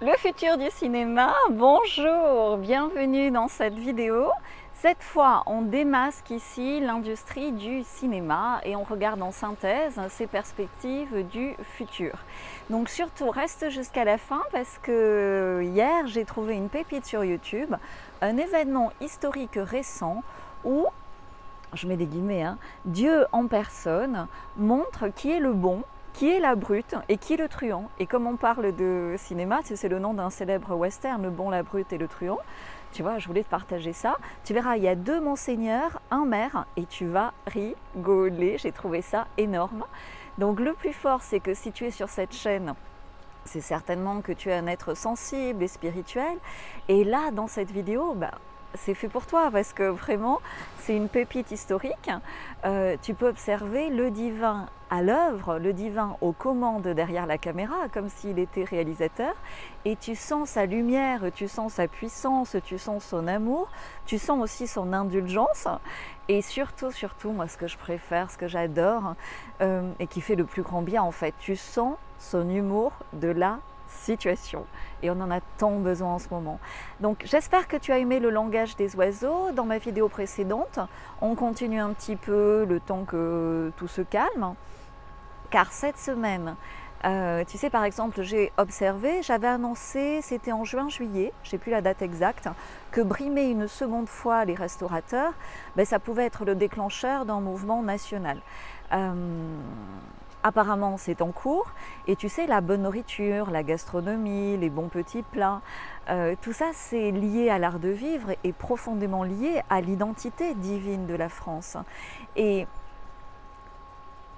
Le futur du cinéma, bonjour, bienvenue dans cette vidéo. Cette fois, on démasque ici l'industrie du cinéma et on regarde en synthèse ces perspectives du futur. Donc surtout, reste jusqu'à la fin parce que hier, j'ai trouvé une pépite sur YouTube, un événement historique récent où, je mets des guillemets, Dieu en personne montre qui est le bon, qui est la brute et qui est le truand. Et comme on parle de cinéma, c'est le nom d'un célèbre western, Le Bon, la Brute et le Truand. Tu vois, je voulais te partager ça. Tu verras, il y a deux monseigneurs, un maire, et tu vas rigoler. J'ai trouvé ça énorme. Donc le plus fort, c'est que si tu es sur cette chaîne, c'est certainement que tu es un être sensible et spirituel. Et là, dans cette vidéo, c'est fait pour toi parce que vraiment, c'est une pépite historique. Tu peux observer le divin à l'œuvre, le divin aux commandes derrière la caméra, comme s'il était réalisateur, et tu sens sa lumière, tu sens sa puissance, tu sens son amour, tu sens aussi son indulgence, et surtout, moi ce que je préfère, ce que j'adore, et qui fait le plus grand bien en fait, tu sens son humour de la situation et on en a tant besoin en ce moment. Donc j'espère que tu as aimé le langage des oiseaux. Dans ma vidéo précédente, on continue un petit peu le temps que tout se calme, car cette semaine, tu sais, par exemple, j'ai observé, j'avais annoncé, c'était en juin-juillet, je n'ai plus la date exacte, que brimer une seconde fois les restaurateurs, ça pouvait être le déclencheur d'un mouvement national. Apparemment, c'est en cours. Et tu sais, la bonne nourriture, la gastronomie, les bons petits plats, tout ça, c'est lié à l'art de vivre et profondément lié à l'identité divine de la France. Et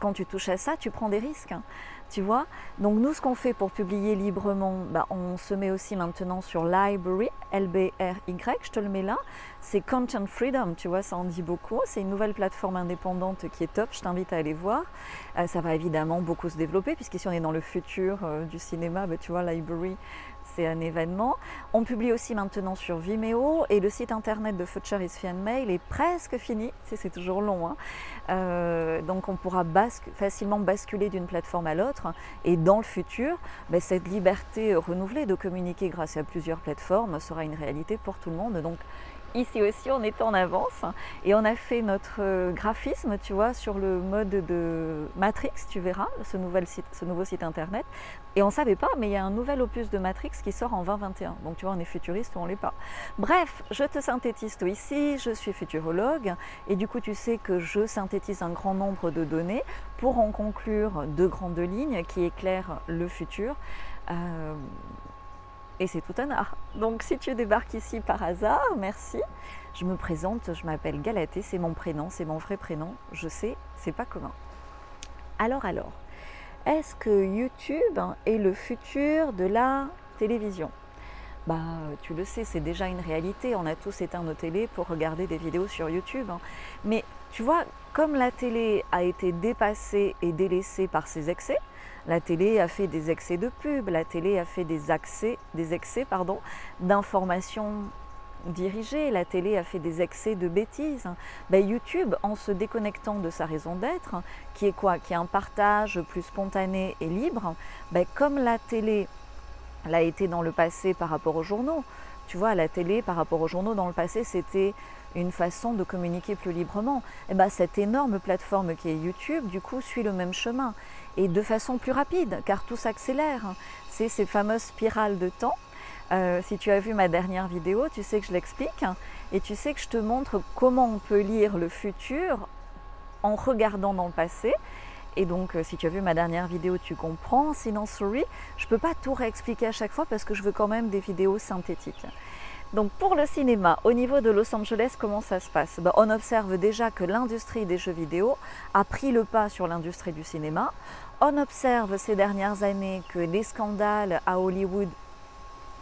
quand tu touches à ça, tu prends des risques. Tu vois? Donc nous, ce qu'on fait pour publier librement, on se met aussi maintenant sur Library, L-B-R-Y, je te le mets là. C'est Content Freedom, tu vois, ça en dit beaucoup. C'est une nouvelle plateforme indépendante qui est top, je t'invite à aller voir. Ça va évidemment beaucoup se développer, puisqu'ici on est dans le futur du cinéma, tu vois, Library, c'est un événement. On publie aussi maintenant sur Vimeo et le site internet de Future is Fan Mail est presque fini, c'est toujours long. Donc on pourra facilement basculer d'une plateforme à l'autre et dans le futur, cette liberté renouvelée de communiquer grâce à plusieurs plateformes sera une réalité pour tout le monde. Donc ici aussi, on est en avance et on a fait notre graphisme, tu vois, sur le mode de Matrix, tu verras, ce nouveau site internet. Et on ne savait pas, mais il y a un nouvel opus de Matrix qui sort en 2021. Donc tu vois, on est futuriste ou on ne l'est pas. Bref, je te synthétise tout ici, je suis futurologue et du coup, tu sais que je synthétise un grand nombre de données pour en conclure deux grandes lignes qui éclairent le futur. Et c'est tout un art. Donc si tu débarques ici par hasard, merci. Je me présente, je m'appelle Galatée, c'est mon prénom, c'est mon vrai prénom. Je sais, c'est pas commun. Alors, est-ce que YouTube est le futur de la télévision? Tu le sais, c'est déjà une réalité. On a tous éteint nos télés pour regarder des vidéos sur YouTube. Mais tu vois, comme la télé a été dépassée et délaissée par ses excès, la télé a fait des excès de pub, la télé a fait des excès d'informations dirigées, la télé a fait des excès de bêtises. YouTube, en se déconnectant de sa raison d'être, qui est quoi? Qui est un partage plus spontané et libre, comme la télé l'a été dans le passé par rapport aux journaux. Tu vois, la télé par rapport aux journaux dans le passé, c'était une façon de communiquer plus librement. Cette énorme plateforme qui est YouTube, du coup, suit le même chemin et de façon plus rapide, car tout s'accélère. C'est ces fameuses spirales de temps. Si tu as vu ma dernière vidéo, tu sais que je l'explique et tu sais que je te montre comment on peut lire le futur en regardant dans le passé. Et donc, si tu as vu ma dernière vidéo, tu comprends. Sinon, sorry, je ne peux pas tout réexpliquer à chaque fois parce que je veux quand même des vidéos synthétiques. Donc, pour le cinéma, au niveau de Los Angeles, comment ça se passe? On observe déjà que l'industrie des jeux vidéo a pris le pas sur l'industrie du cinéma. On observe ces dernières années que les scandales à Hollywood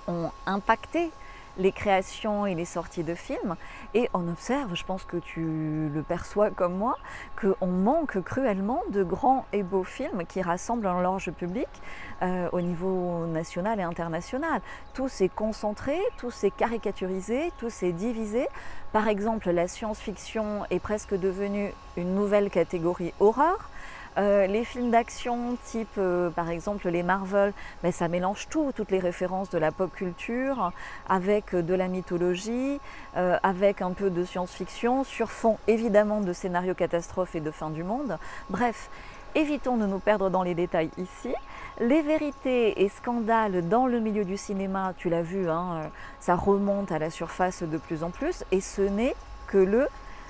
ont impacté les créations et les sorties de films et on observe, je pense que tu le perçois comme moi, qu'on manque cruellement de grands et beaux films qui rassemblent un large public au niveau national et international. Tout s'est concentré, tout s'est caricaturisé, tout s'est divisé. Par exemple, la science-fiction est presque devenue une nouvelle catégorie horreur. Les films d'action type par exemple les Marvel, ben, ça mélange tout, toutes les références de la pop culture avec de la mythologie, avec un peu de science-fiction, sur fond évidemment de scénarios catastrophes et de fin du monde. Bref, évitons de nous perdre dans les détails ici. Les vérités et scandales dans le milieu du cinéma, tu l'as vu, hein, ça remonte à la surface de plus en plus et ce n'est que le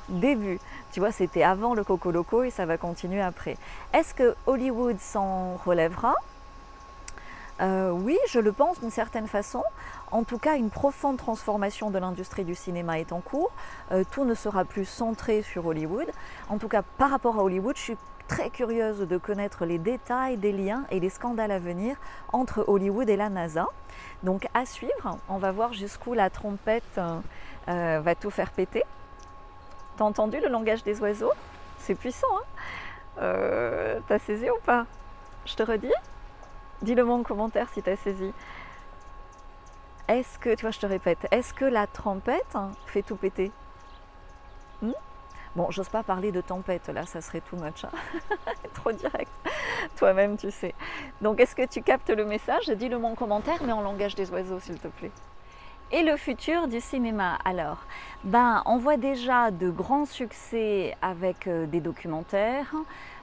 début. Tu vois, c'était avant le Coco Loco et ça va continuer après. Est-ce que Hollywood s'en relèvera? Oui, je le pense d'une certaine façon. En tout cas, une profonde transformation de l'industrie du cinéma est en cours. Tout ne sera plus centré sur Hollywood. En tout cas, par rapport à Hollywood, je suis très curieuse de connaître les détails des liens et des scandales à venir entre Hollywood et la NASA. Donc à suivre, on va voir jusqu'où la trompette va tout faire péter. T'as entendu le langage des oiseaux? C'est puissant, hein? T'as saisi ou pas? Je te redis? Dis-le-moi en commentaire si t'as saisi. Est-ce que, tu vois, je te répète, est-ce que la trompette fait tout péter? Bon, j'ose pas parler de tempête, là, ça serait too much, hein. Trop direct. Toi-même, tu sais. Donc, est-ce que tu captes le message? Dis-le-moi en commentaire, mais en langage des oiseaux, s'il te plaît. Et le futur du cinéma, alors, ben, on voit déjà de grands succès avec des documentaires,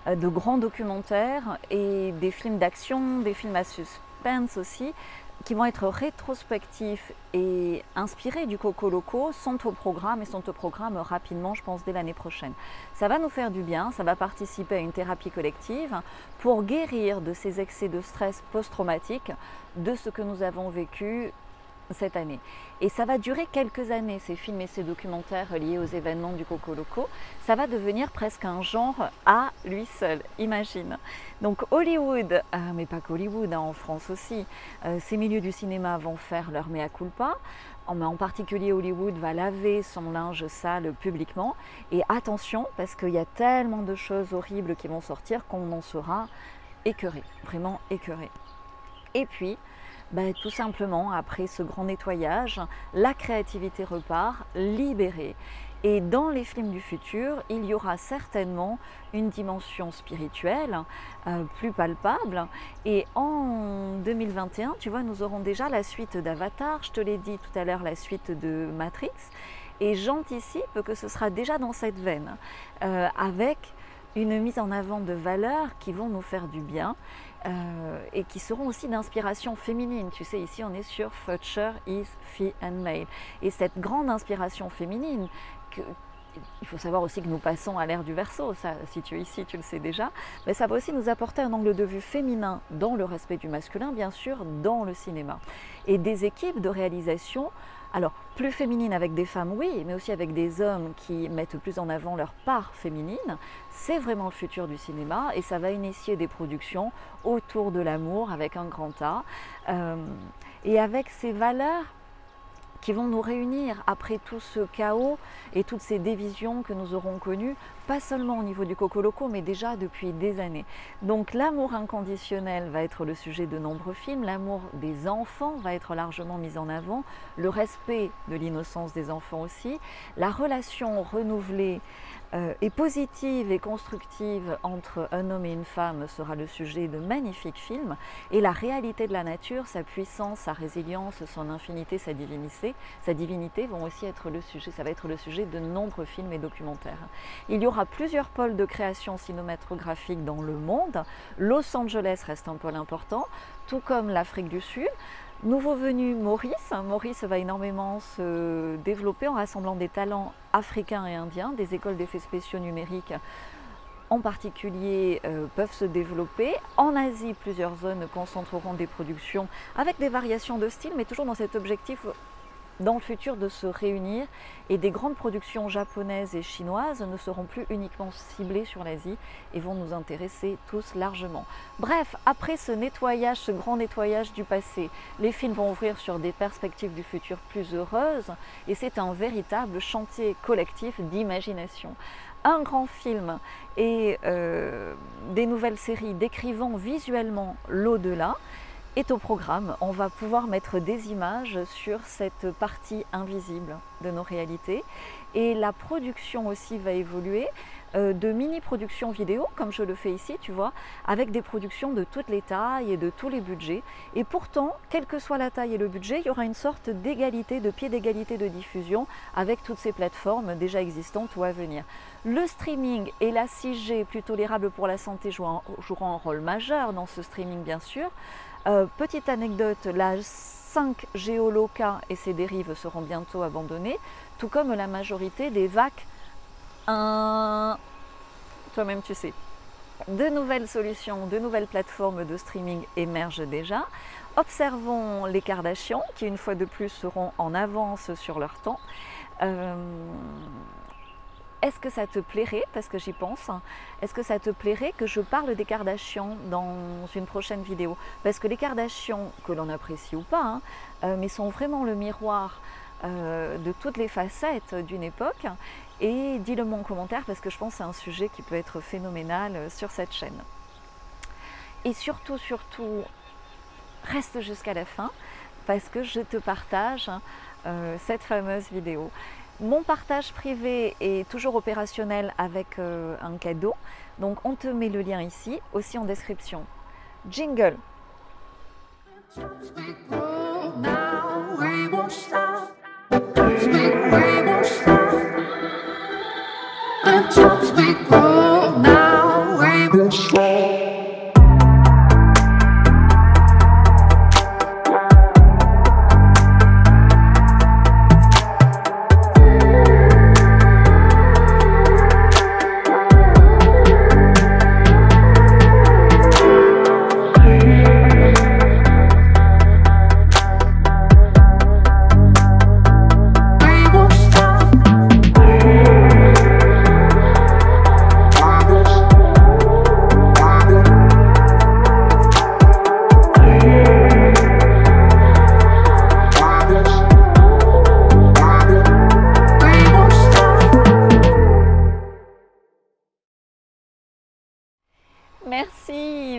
de grands documentaires et des films d'action, des films à suspense aussi, qui vont être rétrospectifs et inspirés du Coco Loco, sont au programme et sont au programme rapidement, je pense, dès l'année prochaine. Ça va nous faire du bien, ça va participer à une thérapie collective pour guérir de ces excès de stress post-traumatique, de ce que nous avons vécu cette année. Et ça va durer quelques années, ces films et ces documentaires liés aux événements du Coco Loco. Ça va devenir presque un genre à lui seul, imagine. Donc Hollywood, mais pas qu'Hollywood, hein, en France aussi, ces milieux du cinéma vont faire leur mea culpa. En particulier Hollywood va laver son linge sale publiquement. Et attention, parce qu'il y a tellement de choses horribles qui vont sortir qu'on en sera écœuré, vraiment écœuré. Et puis, ben, tout simplement, après ce grand nettoyage, la créativité repart, libérée. Et dans les films du futur, il y aura certainement une dimension spirituelle plus palpable. Et en 2021, tu vois, nous aurons déjà la suite d'Avatar, je te l'ai dit tout à l'heure, la suite de Matrix. Et j'anticipe que ce sera déjà dans cette veine, avec une mise en avant de valeurs qui vont nous faire du bien et qui seront aussi d'inspiration féminine. Tu sais, ici on est sur Future is Fee and Male. Et cette grande inspiration féminine, il faut savoir aussi que nous passons à l'ère du Verseau, ça, si tu es ici, tu le sais déjà, mais ça va aussi nous apporter un angle de vue féminin dans le respect du masculin, bien sûr, dans le cinéma. Et des équipes de réalisation, alors plus féminines avec des femmes, oui, mais aussi avec des hommes qui mettent plus en avant leur part féminine, c'est vraiment le futur du cinéma et ça va initier des productions autour de l'amour avec un grand A et avec ces valeurs qui vont nous réunir après tout ce chaos et toutes ces divisions que nous aurons connues, pas seulement au niveau du Coco Loco, mais déjà depuis des années. Donc l'amour inconditionnel va être le sujet de nombreux films, l'amour des enfants va être largement mis en avant, le respect de l'innocence des enfants aussi, la relation renouvelée et positive et constructive entre un homme et une femme sera le sujet de magnifiques films, et la réalité de la nature, sa puissance, sa résilience, son infinité, sa divinité vont aussi être le sujet, ça va être le sujet de nombreux films et documentaires. Il y aura plusieurs pôles de création cinématographique dans le monde. Los Angeles reste un pôle important, tout comme l'Afrique du Sud. Nouveau venu Maurice. Maurice va énormément se développer en rassemblant des talents africains et indiens. Des écoles d'effets spéciaux numériques en particulier peuvent se développer. En Asie, plusieurs zones concentreront des productions avec des variations de style, mais toujours dans cet objectif dans le futur de se réunir, et des grandes productions japonaises et chinoises ne seront plus uniquement ciblées sur l'Asie et vont nous intéresser tous largement. Bref, après ce nettoyage, ce grand nettoyage du passé, les films vont ouvrir sur des perspectives du futur plus heureuses et c'est un véritable chantier collectif d'imagination. Un grand film et des nouvelles séries décrivant visuellement l'au-delà est au programme. On va pouvoir mettre des images sur cette partie invisible de nos réalités et la production aussi va évoluer. de mini-productions vidéo, comme je le fais ici, tu vois, avec des productions de toutes les tailles et de tous les budgets. Et pourtant, quelle que soit la taille et le budget, il y aura une sorte d'égalité, de pied d'égalité de diffusion avec toutes ces plateformes déjà existantes ou à venir. Le streaming et la 6G, plus tolérable pour la santé, joueront un rôle majeur dans ce streaming, bien sûr. Petite anecdote, la 5G Holoka et ses dérives seront bientôt abandonnées, tout comme la majorité des VAC. Toi-même tu sais. De nouvelles solutions, de nouvelles plateformes de streaming émergent déjà. Observons les Kardashians qui une fois de plus seront en avance sur leur temps. Est-ce que ça te plairait, parce que j'y pense, est-ce que ça te plairait que je parle des Kardashians dans une prochaine vidéo? Parce que les Kardashians, que l'on apprécie ou pas, mais sont vraiment le miroir de toutes les facettes d'une époque. Et dis-le moi en commentaire parce que je pense que c'est un sujet qui peut être phénoménal sur cette chaîne. Et surtout, reste jusqu'à la fin parce que je te partage cette fameuse vidéo. Mon partage privé est toujours opérationnel avec un cadeau, donc on te met le lien ici, aussi en description. Jingle!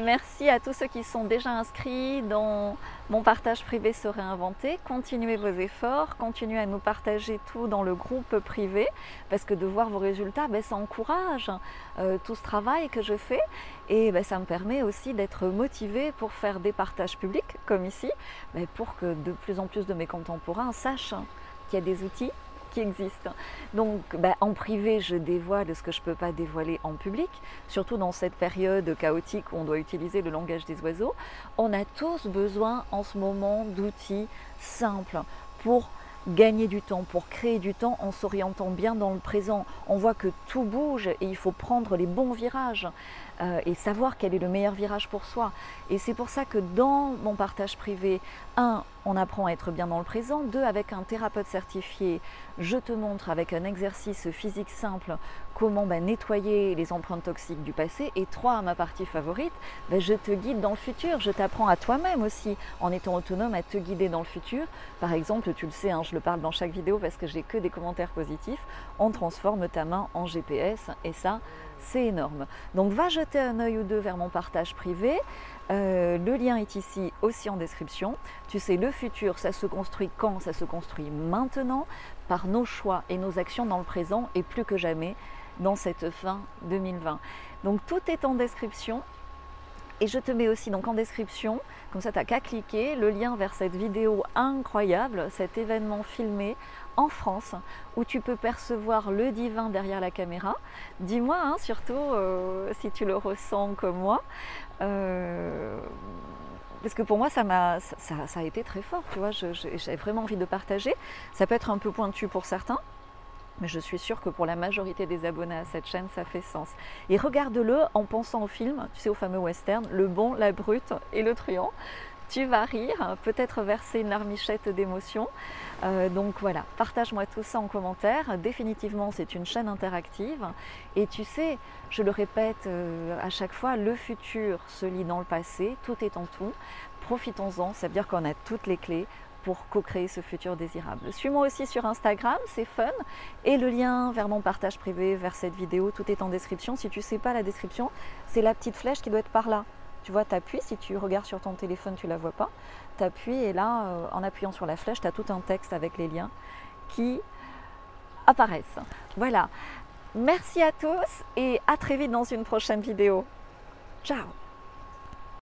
Merci à tous ceux qui sont déjà inscrits dans mon partage privé se réinventer. Continuez vos efforts, continuez à nous partager tout dans le groupe privé parce que de voir vos résultats, ça encourage tout ce travail que je fais et ça me permet aussi d'être motivée pour faire des partages publics comme ici, pour que de plus en plus de mes contemporains sachent qu'il y a des outils qui existent. Donc en privé je dévoile ce que je ne peux pas dévoiler en public, surtout dans cette période chaotique où on doit utiliser le langage des oiseaux. On a tous besoin en ce moment d'outils simples pour gagner du temps, pour créer du temps en s'orientant bien dans le présent. On voit que tout bouge et il faut prendre les bons virages et savoir quel est le meilleur virage pour soi. Et c'est pour ça que dans mon partage privé, 1, on apprend à être bien dans le présent. 2, avec un thérapeute certifié, je te montre avec un exercice physique simple comment nettoyer les empreintes toxiques du passé. Et 3, ma partie favorite, je te guide dans le futur. Je t'apprends à toi-même aussi, en étant autonome, à te guider dans le futur. Par exemple, tu le sais, je le parle dans chaque vidéo parce que j'ai que des commentaires positifs. On transforme ta main en GPS et ça, c'est énorme. Donc va jeter un œil ou deux vers mon partage privé. Le lien est ici aussi en description. Tu sais, le futur, ça se construit quand? Ça se construit maintenant, par nos choix et nos actions dans le présent et plus que jamais dans cette fin 2020. Donc tout est en description. Et je te mets aussi donc en description, comme ça tu n'as qu'à cliquer, le lien vers cette vidéo incroyable, cet événement filmé en France, où tu peux percevoir le divin derrière la caméra. Dis-moi surtout si tu le ressens comme moi, parce que pour moi ça a été très fort, tu vois, j'avais vraiment envie de partager. Ça peut être un peu pointu pour certains, mais je suis sûre que pour la majorité des abonnés à cette chaîne, ça fait sens. Et regarde-le en pensant au film, tu sais, au fameux western, le bon, la brute et le truand. Tu vas rire, peut-être verser une larmichette d'émotion. Donc voilà, partage-moi tout ça en commentaire. Définitivement, c'est une chaîne interactive. Et tu sais, je le répète à chaque fois, le futur se lit dans le passé, tout est en tout. Profitons-en, ça veut dire qu'on a toutes les clés pour co-créer ce futur désirable. Suis-moi aussi sur Instagram, c'est fun. Et le lien vers mon partage privé, vers cette vidéo, tout est en description. Si tu ne sais pas la description, c'est la petite flèche qui doit être par là. Tu vois, tu appuies, si tu regardes sur ton téléphone, tu ne la vois pas. Tu appuies et là, en appuyant sur la flèche, tu as tout un texte avec les liens qui apparaissent. Voilà. Merci à tous et à très vite dans une prochaine vidéo. Ciao!